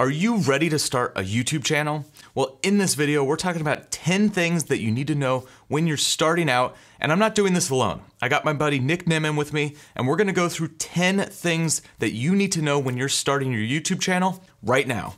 Are you ready to start a YouTube channel? Well, in this video, we're talking about 10 things that you need to know when you're starting out, and I'm not doing this alone. I got my buddy Nick Nimmin with me, and we're gonna go through 10 things that you need to know when you're starting your YouTube channel right now.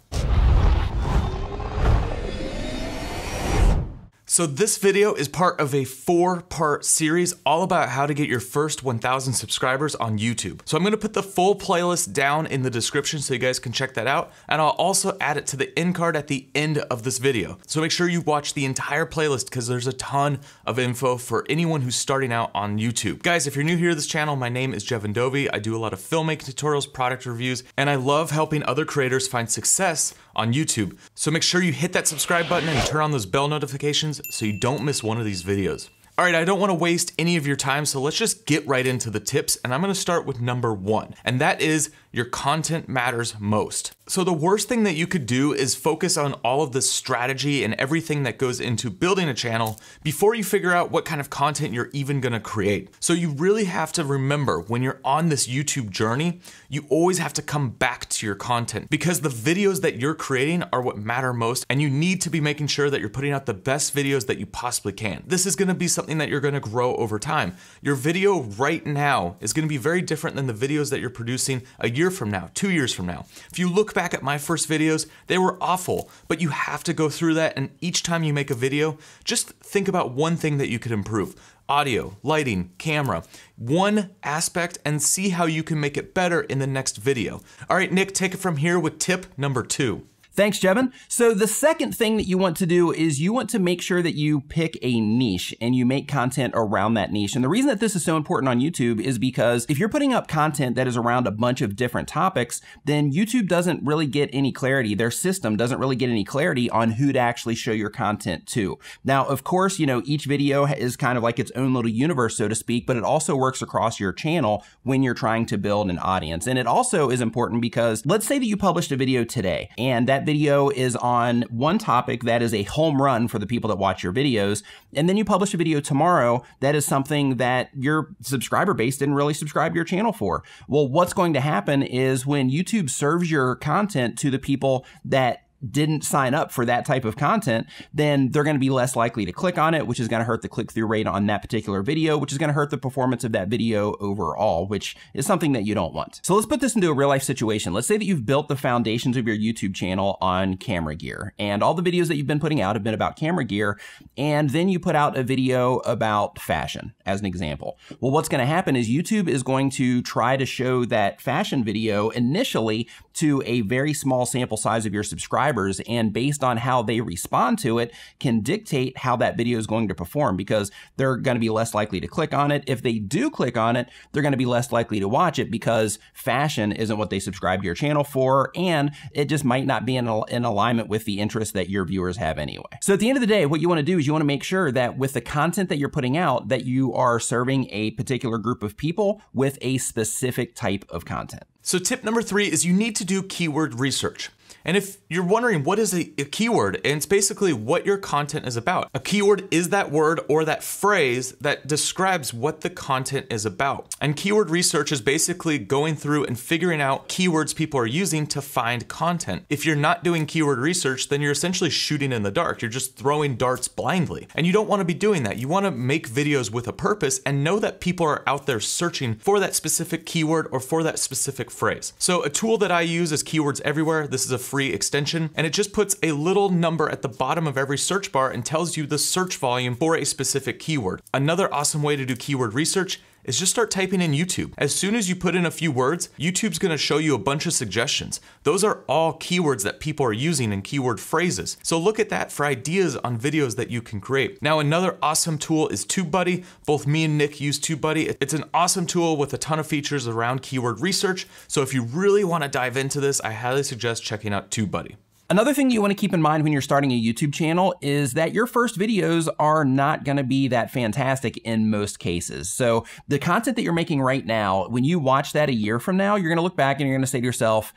So this video is part of a 4-part series all about how to get your first 1,000 subscribers on YouTube. So I'm gonna put the full playlist down in the description so you guys can check that out. And I'll also add it to the end card at the end of this video. So make sure you watch the entire playlist because there's a ton of info for anyone who's starting out on YouTube. Guys, if you're new here to this channel, my name is Jevin Dovey. I do a lot of filmmaking tutorials, product reviews, and I love helping other creators find success on YouTube. So make sure you hit that subscribe button and turn on those bell notifications so you don't miss one of these videos. All right, I don't want to waste any of your time, so let's just get right into the tips, and I'm going to start with number 1, and that is your content matters most. So the worst thing that you could do is focus on all of the strategy and everything that goes into building a channel before you figure out what kind of content you're even gonna create. So you really have to remember when you're on this YouTube journey, you always have to come back to your content because the videos that you're creating are what matter most, and you need to be making sure that you're putting out the best videos that you possibly can. This is gonna be something that you're gonna grow over time. Your video right now is gonna be very different than the videos that you're producing a year from now, 2 years from now. If you look back at my first videos, they were awful, but you have to go through that, and each time you make a video, just think about one thing that you could improve. Audio, lighting, camera, one aspect, and see how you can make it better in the next video. All right, Nick, take it from here with tip number 2. Thanks, Jevin. So the second thing that you want to do is you want to make sure that you pick a niche and you make content around that niche. And the reason that this is so important on YouTube is because if you're putting up content that is around a bunch of different topics, then YouTube doesn't really get any clarity. Their system doesn't really get any clarity on who to actually show your content to. Now, of course, you know, each video is kind of like its own little universe, so to speak, but it also works across your channel when you're trying to build an audience. And it also is important because let's say that you published a video today and that video is on one topic that is a home run for the people that watch your videos, and then you publish a video tomorrow that is something that your subscriber base didn't really subscribe to your channel for. Well, what's going to happen is when YouTube serves your content to the people that didn't sign up for that type of content, then they're going to be less likely to click on it, which is going to hurt the click-through rate on that particular video, which is going to hurt the performance of that video overall, which is something that you don't want. So let's put this into a real-life situation. Let's say that you've built the foundations of your YouTube channel on camera gear, and all the videos that you've been putting out have been about camera gear, and then you put out a video about fashion, as an example. Well, what's going to happen is YouTube is going to try to show that fashion video initially to a very small sample size of your subscribers, and based on how they respond to it can dictate how that video is going to perform, because they're going to be less likely to click on it. If they do click on it, they're going to be less likely to watch it because fashion isn't what they subscribe to your channel for, and it just might not be in alignment with the interests that your viewers have anyway. So at the end of the day, what you want to do is you want to make sure that with the content that you're putting out, that you are serving a particular group of people with a specific type of content. So tip number 3 is you need to do keyword research. And if you're wondering what is a keyword, and it's basically what your content is about. A keyword is that word or that phrase that describes what the content is about. And keyword research is basically going through and figuring out keywords people are using to find content. If you're not doing keyword research, then you're essentially shooting in the dark. You're just throwing darts blindly. And you don't want to be doing that. You want to make videos with a purpose and know that people are out there searching for that specific keyword or for that specific phrase. So a tool that I use is Keywords Everywhere. This is a free extension, and it just puts a little number at the bottom of every search bar and tells you the search volume for a specific keyword. Another awesome way to do keyword research is just start typing in YouTube. As soon as you put in a few words, YouTube's gonna show you a bunch of suggestions. Those are all keywords that people are using in keyword phrases. So look at that for ideas on videos that you can create. Now, another awesome tool is TubeBuddy. Both me and Nick use TubeBuddy. It's an awesome tool with a ton of features around keyword research. So if you really wanna dive into this, I highly suggest checking out TubeBuddy. Another thing you want to keep in mind when you're starting a YouTube channel is that your first videos are not going to be that fantastic in most cases. So the content that you're making right now, when you watch that a year from now, you're going to look back and you're going to say to yourself,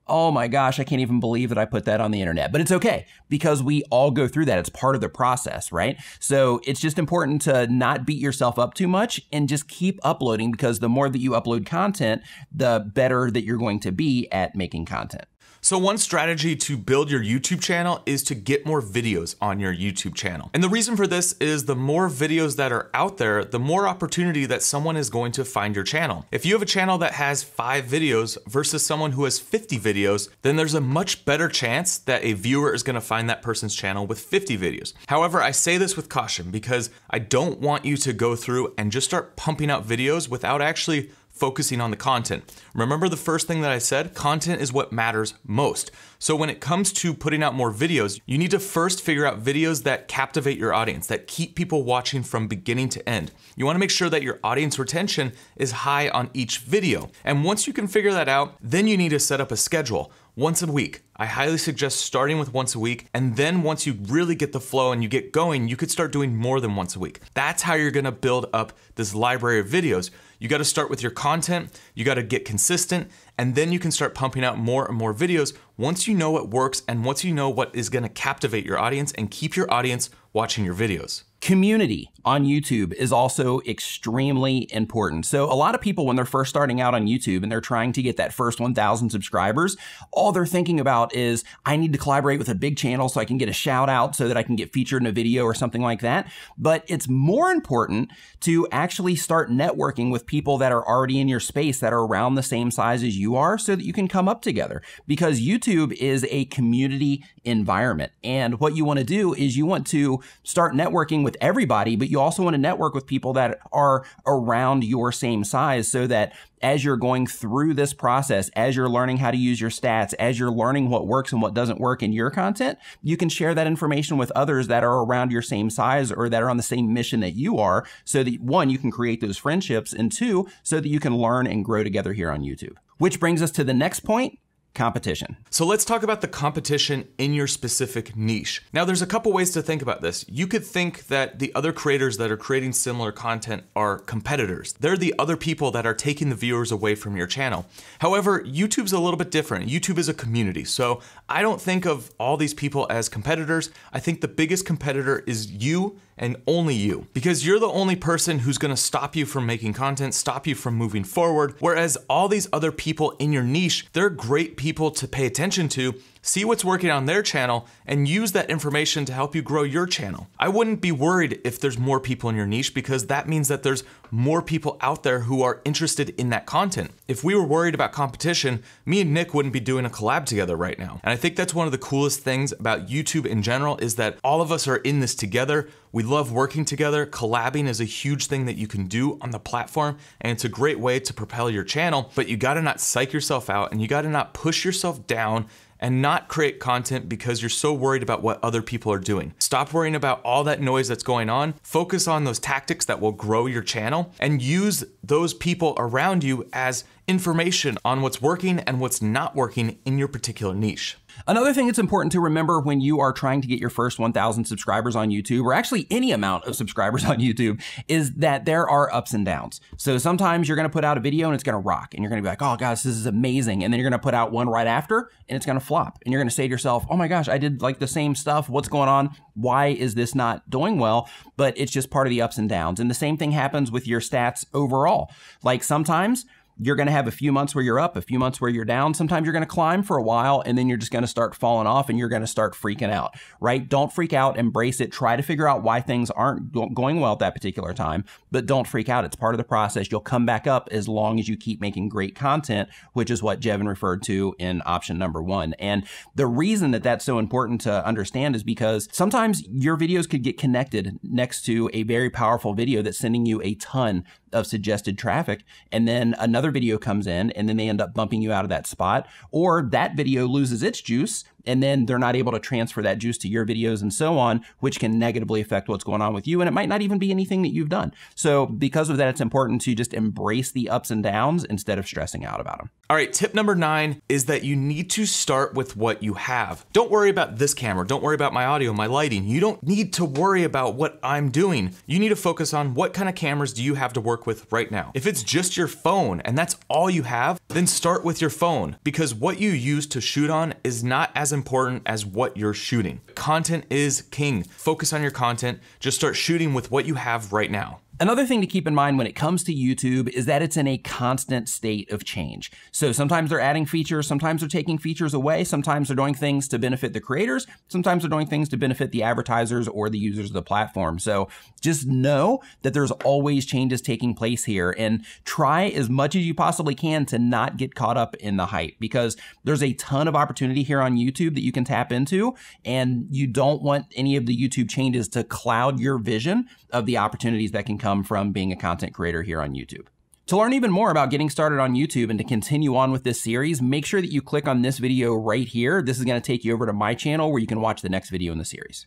oh my gosh, I can't even believe that I put that on the internet. But it's okay, because we all go through that. It's part of the process, right? So it's just important to not beat yourself up too much and just keep uploading, because the more that you upload content, the better that you're going to be at making content. So one strategy to build your YouTube channel is to get more videos on your YouTube channel. And the reason for this is the more videos that are out there, the more opportunity that someone is going to find your channel. If you have a channel that has 5 videos versus someone who has 50 videos, then there's a much better chance that a viewer is gonna find that person's channel with 50 videos. However, I say this with caution because I don't want you to go through and just start pumping out videos without actually focusing on the content. Remember the first thing that I said? Content is what matters most. So when it comes to putting out more videos, you need to first figure out videos that captivate your audience, that keep people watching from beginning to end. You wanna make sure that your audience retention is high on each video. And once you can figure that out, then you need to set up a schedule. Once a week. I highly suggest starting with once a week, and then once you really get the flow and you get going, you could start doing more than once a week. That's how you're gonna build up this library of videos. You gotta start with your content, you gotta get consistent, and then you can start pumping out more and more videos once you know what works and once you know what is gonna captivate your audience and keep your audience watching your videos. Community on YouTube is also extremely important. So a lot of people, when they're first starting out on YouTube and they're trying to get that first 1,000 subscribers, all they're thinking about is, I need to collaborate with a big channel so I can get a shout out so that I can get featured in a video or something like that. But it's more important to actually start networking with people that are already in your space, that are around the same size as you are, so that you can come up together. Because YouTube is a community environment. And what you want to do is you want to start networking with everybody, but you also want to network with people that are around your same size, so that as you're going through this process, as you're learning how to use your stats, as you're learning what works and what doesn't work in your content, you can share that information with others that are around your same size or that are on the same mission that you are, so that one, you can create those friendships, and two, so that you can learn and grow together here on YouTube. Which brings us to the next point: competition. So let's talk about the competition in your specific niche. Now, there's a couple ways to think about this. You could think that the other creators that are creating similar content are competitors. They're the other people that are taking the viewers away from your channel. However, YouTube's a little bit different. YouTube is a community. So I don't think of all these people as competitors. I think the biggest competitor is you and only you, because you're the only person who's gonna stop you from making content, stop you from moving forward. Whereas all these other people in your niche, they're great people to pay attention to, see what's working on their channel, and use that information to help you grow your channel. I wouldn't be worried if there's more people in your niche, because that means that there's more people out there who are interested in that content. If we were worried about competition, me and Nick wouldn't be doing a collab together right now. And I think that's one of the coolest things about YouTube in general, is that all of us are in this together. We love working together. Collabing is a huge thing that you can do on the platform, and it's a great way to propel your channel, but you gotta not psych yourself out, and you gotta not push yourself down and not create content because you're so worried about what other people are doing. Stop worrying about all that noise that's going on. Focus on those tactics that will grow your channel, and use those people around you as information on what's working and what's not working in your particular niche. Another thing that's important to remember when you are trying to get your first 1,000 subscribers on YouTube, or actually any amount of subscribers on YouTube, is that there are ups and downs. So sometimes you're gonna put out a video and it's gonna rock, and you're gonna be like, oh gosh, this is amazing. And then you're gonna put out one right after and it's gonna flop. And you're gonna say to yourself, oh my gosh, I did like the same stuff. What's going on? Why is this not doing well? But it's just part of the ups and downs. And the same thing happens with your stats overall. Like sometimes you're going to have a few months where you're up, a few months where you're down. Sometimes you're going to climb for a while, and then you're just going to start falling off, and you're going to start freaking out, right? Don't freak out, embrace it. Try to figure out why things aren't going well at that particular time, but don't freak out. It's part of the process. You'll come back up as long as you keep making great content, which is what Jevin referred to in option number 1. And the reason that that's so important to understand is because sometimes your videos could get connected next to a very powerful video that's sending you a ton of suggested traffic, and then another video comes in and then they end up bumping you out of that spot, or that video loses its juice and then they're not able to transfer that juice to your videos and so on, which can negatively affect what's going on with you. And it might not even be anything that you've done. So because of that, it's important to just embrace the ups and downs instead of stressing out about them. All right, tip number 9 is that you need to start with what you have. Don't worry about this camera. Don't worry about my audio, my lighting. You don't need to worry about what I'm doing. You need to focus on what kind of cameras do you have to work with right now. If it's just your phone and that's all you have, then start with your phone, because what you use to shoot on is not as important as what you're shooting. Content is king. Focus on your content. Just start shooting with what you have right now. Another thing to keep in mind when it comes to YouTube is that it's in a constant state of change. So sometimes they're adding features, sometimes they're taking features away, sometimes they're doing things to benefit the creators, sometimes they're doing things to benefit the advertisers or the users of the platform. So just know that there's always changes taking place here, and try as much as you possibly can to not get caught up in the hype, because there's a ton of opportunity here on YouTube that you can tap into, and you don't want any of the YouTube changes to cloud your vision of the opportunities that can come from being a content creator here on YouTube. To learn even more about getting started on YouTube and to continue on with this series, make sure that you click on this video right here. This is going to take you over to my channel where you can watch the next video in the series.